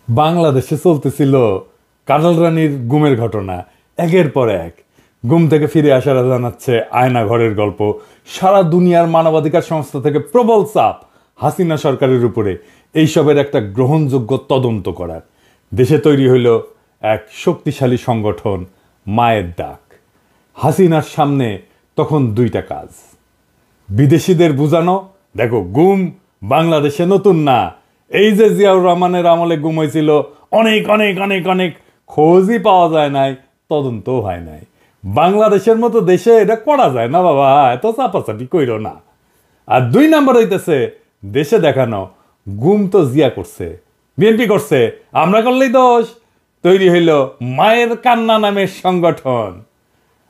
বাংলাদেশে চলতেছিল কাজল রানীর গুমের ঘটনা। একের পর এক গুম থেকে ফিরে আসারা জানাচ্ছে আয়না ঘরের গল্প। সারা দুনিয়ার মানবাধিকার সংস্থা থেকে প্রবল চাপ হাসিনা সরকারের উপরে এইসবের একটা গ্রহণযোগ্য তদন্ত করার। দেশে তৈরি হইল এক শক্তিশালী সংগঠন মায়ের ডাক। হাসিনার সামনে তখন দুইটা কাজ, বিদেশিদের বুঝানো দেখো গুম বাংলাদেশে নতুন না, এই যে জিয়াউর রহমানের আমলে গুম হয়েছিল অনেক অনেক অনেক অনেক খোঁজই পাওয়া যায় নাই, তদন্তও হয় নাই। বাংলাদেশের মতো দেশে এটা করা যায় না বাবা, এত চাপাচাপি কইরো না। আর দুই নাম্বার হইতেছে দেশে দেখানো গুম তো জিয়া করছে, বিএনপি করছে, আমরা করলেই দোষ। তৈরি হইল মায়ের কান্না নামের সংগঠন।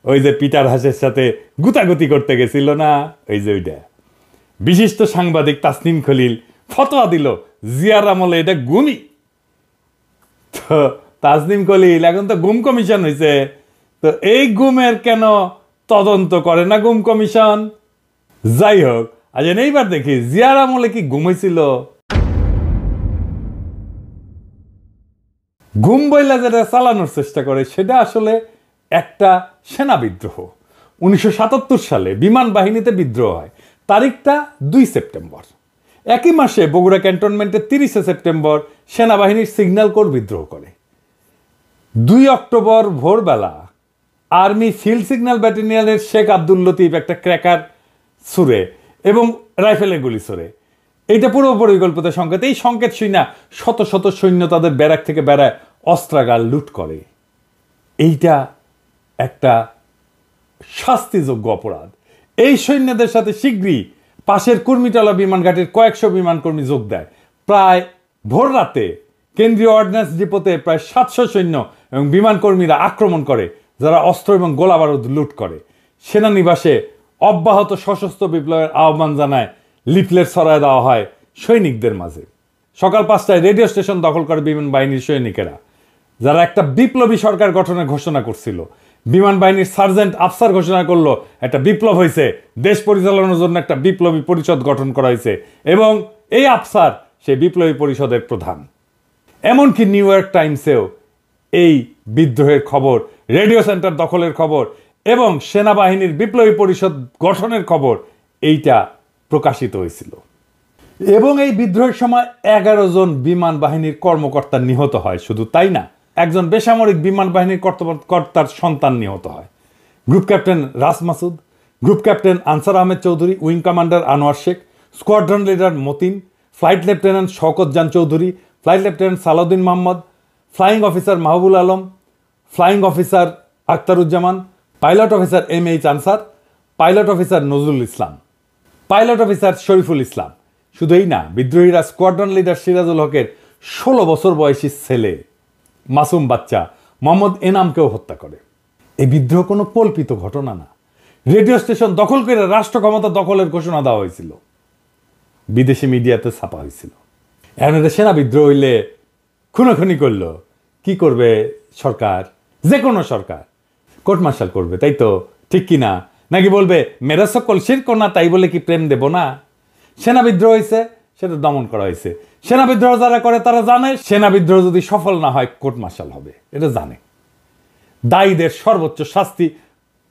ওই যে পিটার হাসের সাথে গুতাগুতি করতে গেছিল না, ওই যে ওইটা। বিশিষ্ট সাংবাদিক তাসনিম খলিল ফতোয়া দিল জিয়ার আমলে এটা গুমই। তো তাসনিম খলিল এখন তো গুম কমিশন হয়েছে, তো এই গুমের কেন তদন্ত করে না গুম কমিশন? যাই হোক, আজ এইবার দেখি জিয়ার আমলে কি গুম হয়েছিল। গুম বইলা যেটা চালানোর চেষ্টা করে সেটা আসলে একটা সেনা বিদ্রোহ। 1977 সালে বিমান বাহিনীতে বিদ্রোহ হয়, তারিখটা 2 সেপ্টেম্বর। একই মাসে বগুড়া ক্যান্টনমেন্টে 30 সেপ্টেম্বর সেনাবাহিনীর সিগন্যাল কোর বিদ্রোহ করে। 2 অক্টোবর ভোরবেলা আর্মি ফিল্ড সিগন্যাল ব্যাটালিয়নের শেখ আব্দুল লতিফ একটা ক্র্যাকার ছুড়ে এবং রাইফেলের গুলি ছুড়ে। এইটা পুরো পরিকল্পিত সংকেত। এই সংকেত শুই না শত শত সৈন্য তাদের ব্যারাক থেকে বেড়ায় অস্ত্রাগার লুট করে। এইটা একটা শাস্তিযোগ্য অপরাধ। এই সৈন্যদের সাথে শীঘ্রই পাশের কুর্মিটলা বিমান ঘাটের কয়েকশো বিমান কর্মী যোগ দেয়। প্রায় ভোর রাতে কেন্দ্রীয় অর্ডিন্যান্স ডিপোতে প্রায় 700 সৈন্য এবং বিমান কর্মীরা আক্রমণ করে, যারা অস্ত্র এবং গোলা বারুদ লুট করে। সেনানিবাসে অব্যাহত সশস্ত্র বিপ্লবের আহ্বান জানায় লিফলেট ছড়ায় দেওয়া হয় সৈনিকদের মাঝে। সকাল 5টায় রেডিও স্টেশন দখল করে বিমান বাহিনীর সৈনিকেরা, যারা একটা বিপ্লবী সরকার গঠনের ঘোষণা করছিল। বিমান বাহিনীর সার্জেন্ট আফসার ঘোষণা করলো একটা বিপ্লব হয়েছে, দেশ পরিচালনার জন্য একটা বিপ্লবী পরিষদ গঠন করা হয়েছে এবং এই আফসার সেই বিপ্লবী পরিষদের প্রধান। এমনকি নিউ ইয়র্ক টাইমসেও এই বিদ্রোহের খবর, রেডিও সেন্টার দখলের খবর এবং সেনাবাহিনীর বিপ্লবী পরিষদ গঠনের খবর এইটা প্রকাশিত হয়েছিল। এবং এই বিদ্রোহের সময় 11 জন বিমান বাহিনীর কর্মকর্তা নিহত হয়। শুধু তাই না, একজন বেসামরিক বিমান বাহিনীর কর্তার সন্তান নিহত হয়। Group captain Ras Masud, group captain Ansar Ahmed Chowdhury, wing commander Anwar Sheikh, squadron leader Matin, flight lieutenant Shaukat Jan Chowdhury, flight lieutenant Salauddin Mohammad, flying officer Mahbul Alam, flying officer Akhtaruzzaman, pilot officer MH Ansar, pilot officer Nazrul Islam, pilot officer Shariful Islam. শুধু এই না, বিদ্রোহীরা স্কোয়াড্রন লিডার সিরাজুল হকের 16 বছর বয়সী ছেলে মাসুম বাচ্চা মোহাম্মদ এনামকেও হত্যা করে। এই বিদ্রোহ কোনো কল্পিত ঘটনা না। রেডিও স্টেশন দখল করে রাষ্ট্র ক্ষমতা দখলের ঘোষণা দেওয়া হয়েছিল, বিদেশি মিডিয়াতে ছাপা হয়েছিল। এখন এটা সেনা বিদ্রোহ হইলে খুনোখুনি করলো, কি করবে সরকার? যে কোনো সরকার কোর্ট মার্শাল করবে, তাই তো? ঠিক কি না? নাকি বলবে মেরা সকল শিরক না, তাই বলে কি প্রেম দেব না? সেনা বিদ্রোহ হয়েছে, সেটা দমন করা হয়েছে। সেনা বিদ্রোহ যারা করে তারা জানে সেনা বিদ্রোহ যদি সফল না হয় কোর্ট মার্শাল হবে, এটা জানে। দায়ীদের সর্বোচ্চ শাস্তি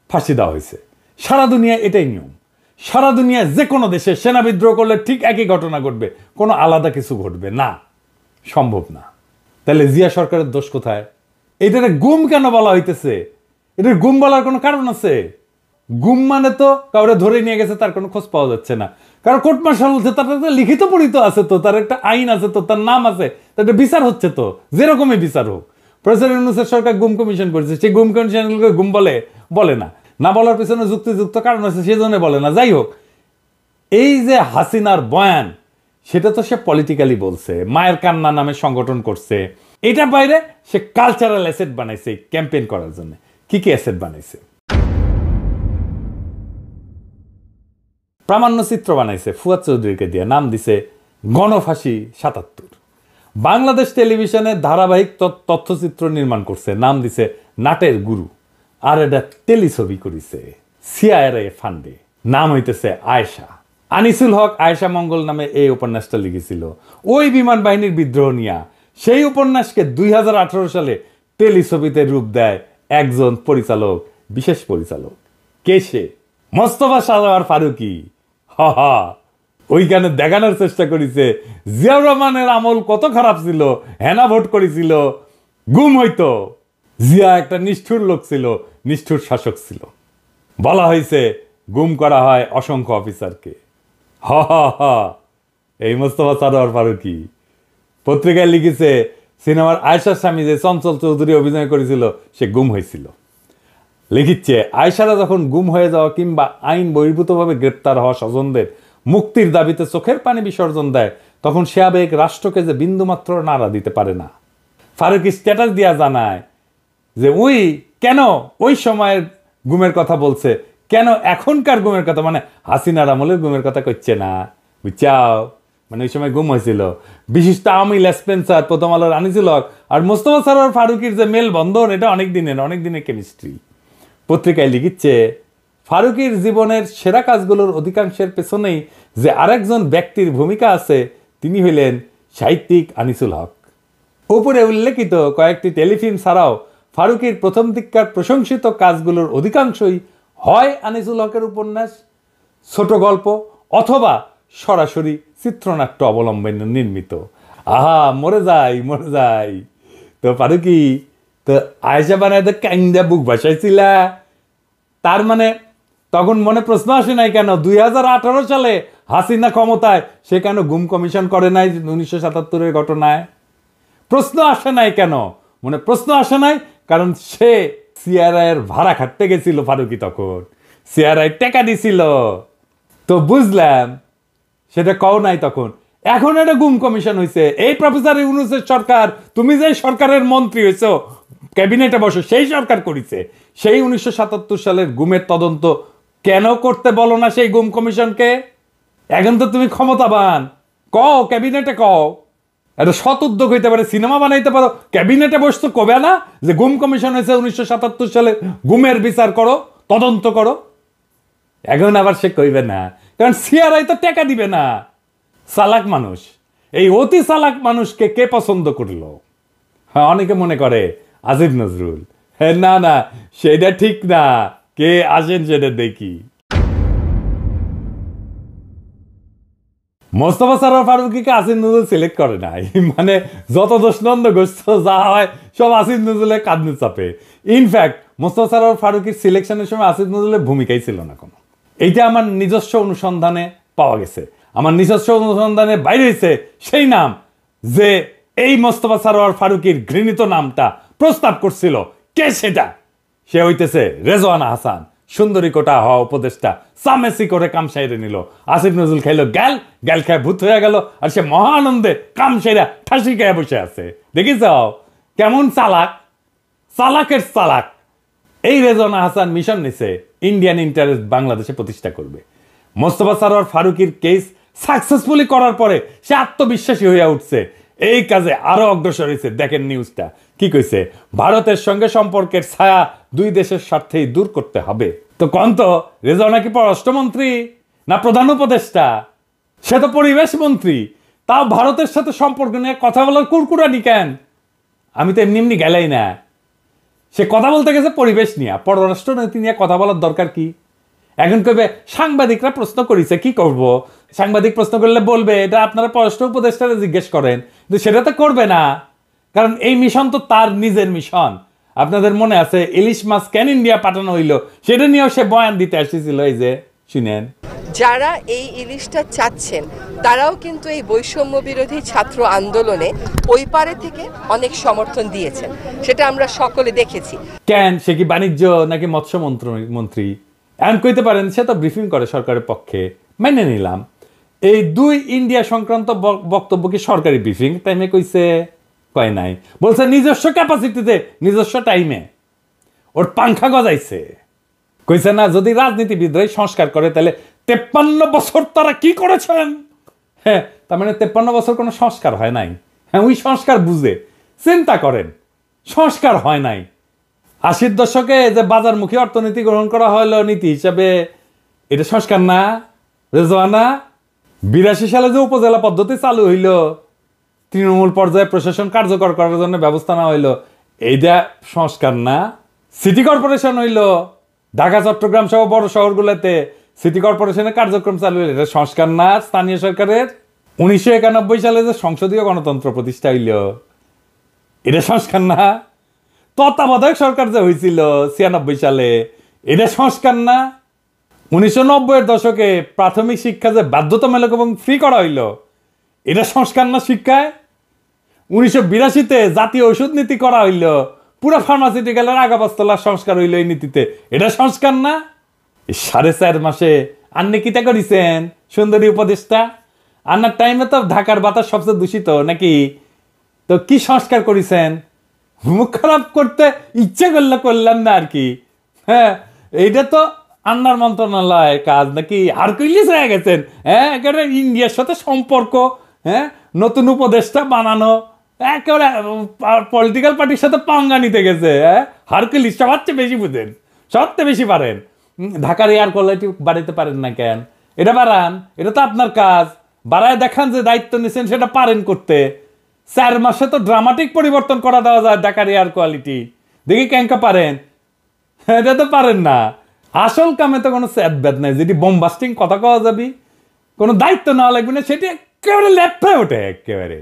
ফাঁসি দেওয়া হয়েছে। সারা দুনিয়া এটাই নিয়ম। সারা দুনিয়ায় যে কোনো দেশে সেনা বিদ্রোহ করলে ঠিক একই ঘটনা ঘটবে, কোনো আলাদা কিছু ঘটবে না, সম্ভব না। তাহলে জিয়া সরকারের দোষ কোথায়? এটারে গুম কেন বলা হইতেছে? এটার গুম বলার কোনো কারণ আছে? গুম মানে তো কাউরে ধরে নিয়ে গেছে, তার কোনো খোঁজ পাওয়া যাচ্ছে না। কারণ কোর্ট মার্শাল হচ্ছে, তার একটা লিখিত পরিচিত আছে, তো তার একটা আইন আছে, তো তার নাম আছে, তার একটা বিচার হচ্ছে। তো যেরকমই বিচার হোক, প্রেসিডেন্ট ইউনূসের সরকার গুম কমিশন করেছে, সেই গুম কমিশনগুলোকে গুম বলে না। না বলার পিছনে যুক্তিযুক্ত কারণ আছে, সেই জন্য বলে না। যাই হোক, এই যে হাসিনার বয়ান, সেটা তো সে পলিটিক্যালি বলছে, মায়ের কান্না নামে সংগঠন করছে। এটার বাইরে সে কালচারাল অ্যাসেট বানাইছে ক্যাম্পেইন করার জন্য। কি কি অ্যাসেট বানাইছে? প্রামাণ্য চিত্র বানাইছে ফুয়াদ চৌধুরীকে দিয়ে, নাম দিছে গণফাঁসি 77। বাংলাদেশ টেলিভিশনে ধারাবাহিক তথ্যচিত্র নির্মাণ করছে, নাম দিছে নাটের গুরু। আর এটা টেলিছবি করিছে সিআইএ ফান্ডে, নাম হইতেছে আয়েশা। আনিসুল হক আয়েশা মঙ্গল নামে এই উপন্যাসটা লিখেছিল। ওই বিমান বাহিনীর বিদ্রোহ নিয়ে সেই উপন্যাসকে 2018 সালে টেলিছবিতে রূপ দেয় একজন পরিচালক, বিশেষ পরিচালক। কে সে? মোস্তফা সারোয়ার ফারুকী। হা, ওইখানে দেখানোর চেষ্টা করেছে জিয়াউর রহমানের আমল কত খারাপ ছিল, হেনা ভোট করেছিল, গুম হইতো। জিয়া একটা নিষ্ঠুর লোক ছিল, নিষ্ঠুর শাসক ছিল। বলা হয়েছে গুম করা হয় অসংখ্য অফিসারকে। হা, এই মোস্তফা সারোয়ার ফারুকী পত্রিকায় লিখেছে সিনেমার আয়েশার স্বামী যে চঞ্চল চৌধুরী অভিনয় করেছিল সে গুম হয়েছিল। লিখিচ্ছে আয়েশারা যখন গুম হয়ে যাওয়া কিংবা আইন বহির্ভূতভাবে গ্রেপ্তার হওয়া স্বজনদের মুক্তির দাবিতে চোখের পানি বিসর্জন দেয়, তখন সে আবেগ রাষ্ট্রকে যে বিন্দুমাত্র নাড়া দিতে পারে না। ফারুকী স্ট্যাটাস দিয়া জানায় যে কেন ওই সময়ের গুমের কথা বলছে, কেন এখনকার গুমের কথা, মানে হাসিনার আমলের গুমের কথা করছে না, বুঝছাও? মানে ওই সময় গুম হয়েছিল বিশিষ্ট আওয়ামী লেসপেন্সার, প্রথম আলোর আনিসুল হক আর মোস্তফা সারোয়ার ফারুকীর যে মেল বন্ধন, এটা অনেক দিনের কেমিস্ট্রি। পত্রিকায় লিখিচ্ছে ফারুকীর জীবনের সেরা কাজগুলোর অধিকাংশের পেছনেই যে আরেকজন ব্যক্তির ভূমিকা আছে, তিনি হইলেন সাহিত্যিক আনিসুল হক। উপরে উল্লেখিত কয়েকটি টেলিফিল্ম ছাড়াও ফারুকীর প্রথম দিককার প্রশংসিত কাজগুলোর অধিকাংশই হয় আনিসুল হকের উপন্যাস, ছোট গল্প অথবা সরাসরি চিত্রনাট্য অবলম্বনে নির্মিত। আহা, মরে যাই। তো ফারুকী তো আয়েশা বানায় তো কাইন্দা বুক ভাসাইছিলা, তার মানে তখন মনে প্রশ্ন আসে নাই কেন 2018 সালে হাসিনা ক্ষমতায় সে কেন গুম কমিশন করে নাই 1977-এর ঘটনায়? প্রশ্ন আসে নাই কেন? মনে প্রশ্ন আসে নাই কারণ সে সিআরআই এর ভাড়া খাটতে গেছিল। ফারুকী তখন সিআরআই টাকা দিছিল, তো বুঝলাম সেটা কও নাই তখন। এখন এটা গুম কমিশন হয়েছে, এই প্রফেসর ইউনূসের সরকার, তুমি যে সরকারের মন্ত্রী হয়েছো, ক্যাবিনেটে বসো, সেই সরকার করেছে। সেই 1977 সালের গুমের তদন্ত কেন করতে বলো না সেই গুম কমিশনকে? এখন তো তুমি ক্ষমতাবান, কও ক্যাবিনেটে, কও এটা সৎ উদ্যোগ হইতে পারে, সিনেমা বানাইতে পারো, ক্যাবিনেটে বসতো কবে না যে গুম কমিশন হয়েছে 1977 সালে, গুমের বিচার করো, তদন্ত করো। এখন আবার সে কইবে না, কারণ সিআরআই তো টাকা দিবে না। চালাক মানুষ, এই অতি চালাক মানুষকে কে পছন্দ করলো? হ্যাঁ, অনেকে মনে করে আসিফ নজরুল। হ্যাঁ, না, সেটা ঠিক না। কে আসেন সেটা দেখি। মোস্তফা সারোয়ার ফারুকীকে আসিফ নজরুল সিলেক্ট করে নাই, মানে যত দোষ নন্দ গোষ্ঠ যা হয় সব আসিফ নজরুলের কাঁধে চাপে। ইনফ্যাক্ট মোস্তফা সারোয়ার ফারুকীর সিলেকশনের সময় আসিফ নজরুলের ভূমিকাই ছিল না কোনো। এইটা আমার নিজস্ব অনুসন্ধানে পাওয়া গেছে, আমার নিজস্ব অনুসন্ধানে বাইরে হয়েছে সেই নাম যে এই মোস্তফা সারোয়ার ফারুকীর ঘৃণিত নামটা প্রস্তাব করছিল। কে সেটা? সে হইতেছে রেজওয়ানা হাসান, সুন্দরী কোটা হওয়া উপদেষ্টা। সামেসি করে কাম সাইরে নিল। আসিফ নজরুল খাইলো গ্যাল খায় ভূত হয়ে গেল, আর সে মহা আনন্দে কাম সাইরা ঠাসি খায় বসে আছে। দেখিস কেমন চালাকের চালাক। এই রেজওয়ানা হাসান মিশন নিছে ইন্ডিয়ান ইন্টারেস্ট বাংলাদেশে প্রতিষ্ঠা করবে। মোস্তফা সারোয়ার ফারুকীর কেস সাকসেসফুলি করার পরে সে আত্মবিশ্বাসী হয়ে উঠছে, এই কাজে আরো অগ্রসর হয়েছে। দেখেন নিউজটা কি কইছে, ভারতের সঙ্গে সম্পর্কের ছায়া দুই দেশের স্বার্থেই দূর করতে হবে। তো কন্ত রেজওয়ানা কি পররাষ্ট্রমন্ত্রী না প্রধান উপদেষ্টা? সে তো পরিবেশ মন্ত্রী, তাও ভারতের সাথে সম্পর্ক নিয়ে কথা বলার কুরকুরানি কেন? আমি তো এমনি গেলাই না, সে কথা বলতে গেছে পরিবেশ নিয়ে, পররাষ্ট্র নীতি নিয়ে কথা বলার দরকার কি? এখন কবে সাংবাদিকরা প্রশ্ন করেছে, কি করব? সাংবাদিক প্রশ্ন করলে বলবে এটা আপনারা পররাষ্ট্র উপদেষ্টারা জিজ্ঞেস করেন, কিন্তু সেটা তো করবে না, কারণ এই মিশন তো তার নিজের মিশন। আপনাদের মনে আছে ইলিশ মাছ কেন ইন্ডিয়া পাঠানো হইলো, সেটা নিয়েও সে বয়ান দিতে আসছিল। এই যে শুনেন, যারা এই ইলিশটা চাচ্ছেন তারাও কিন্তু এই বৈষম্য বিরোধী ছাত্র আন্দোলনে ওই পারে থেকে অনেক সমর্থন দিয়েছেন, সেটা আমরা সকলে দেখেছি। কেন সে কি বাণিজ্য নাকি মৎস্য মন্ত্রী? এমন কইতে পারেন সে তো ব্রিফিং করে সরকারের পক্ষে, মেনে নিলাম। এই দুই ইন্ডিয়া সংক্রান্ত বক্তব্য কি সরকারি ব্রিফিং টাইমে কইছে? কয় নাই, বলছে নিজস্ব ক্যাপাসিটিতে, নিজস্ব টাইমে ওর পাংখা গজাইছে। কইছে না যদি রাজনীতিবিদরাই সংস্কার করে তাহলে 53 বছর তারা কি করেছেন? হ্যাঁ, তার মানে 53 বছর কোনো সংস্কার হয় নাই। হ্যাঁ, ওই সংস্কার বুঝে চিন্তা করেন, সংস্কার হয় নাই। 80-র দশকে যে বাজারমুখী অর্থনীতি গ্রহণ করা হলো নীতি হিসাবে, এটা সংস্কার না রেজওয়ানা? 82 সালে যে উপজেলা পদ্ধতি চালু হইল, তৃণমূল পর্যায়ে প্রশাসন কার্যকর করার জন্য ব্যবস্থা নেওয়া হইলো, এইটা সংস্কার না? সিটি কর্পোরেশন হইলো, ঢাকা চট্টগ্রাম সহ বড় শহরগুলোতে সিটি কর্পোরেশনের কার্যক্রম চালু হইলো, এটা সংস্কার না স্থানীয় সরকারের? 1991 সালে যে সংসদীয় গণতন্ত্র প্রতিষ্ঠা হইল, এটা সংস্কার না? তত্ত্বাবধায়ক সরকার যে হয়েছিল 96 সালে, এটা সংস্কার না? 1990-এর দশকে প্রাথমিক শিক্ষা যে বাধ্যতামূলক এবং ফ্রি করা হইল, এটা সংস্কার না শিক্ষায়? 1982-তে জাতীয় ঔষধ নীতি করা হইল, পুরো ফার্মাসিউটিক্যালের আগাবাস্তলার সংস্কার হইল এই নীতিতে, এটা সংস্কার না? 4.5 মাসে আন্নে কিতা করিছেন সুন্দরী উপদেষ্টা? আন্নার টাইমে তো ঢাকার বাতাস সবচেয়ে দূষিত নাকি? তো কি সংস্কার করেছেন? মুখ খারাপ করতে ইচ্ছে করলে করলাম না আর কি। হ্যাঁ, এইটা তো আন্নার মন্ত্রণালয়ের কাজ নাকি? হারকুলিস হয়ে গেছেন। হ্যাঁ, একেবারে ইন্ডিয়ার সাথে সম্পর্ক, হ্যাঁ, নতুন উপদেষ্টা বানানো, একেবারে পলিটিক্যাল পার্টির সাথে পাঙ্গা নিতে গেছে। হ্যাঁ, হারকুলিস সবার চেয়ে বেশি বুঝেন, সবচেয়ে বেশি পারেন। ঢাকার এয়ার কোয়ালিটি বাড়াইতে পারেন না কেন? এটা বাড়ান, এটা তো আপনার কাজ। বাড়ায় দেখান যে দায়িত্ব নিছেন, সেটা পারেন করতে। 4 মাসে তো ড্রামাটিক পরিবর্তন করা দেওয়া যায় ঢাকার এয়ার কোয়ালিটি। দেখি কেনকা পারেন? এটা তো পারেন না। আসল কামে তো কোনো স্যাদ ব্যাদ নাই, যেটি বোমবাস্টিং কথা কওয়া যাবি, কোনো দায়িত্ব নেওয়া লাগবে না, সেটি একেবারে লেফট ওঠে একেবারে।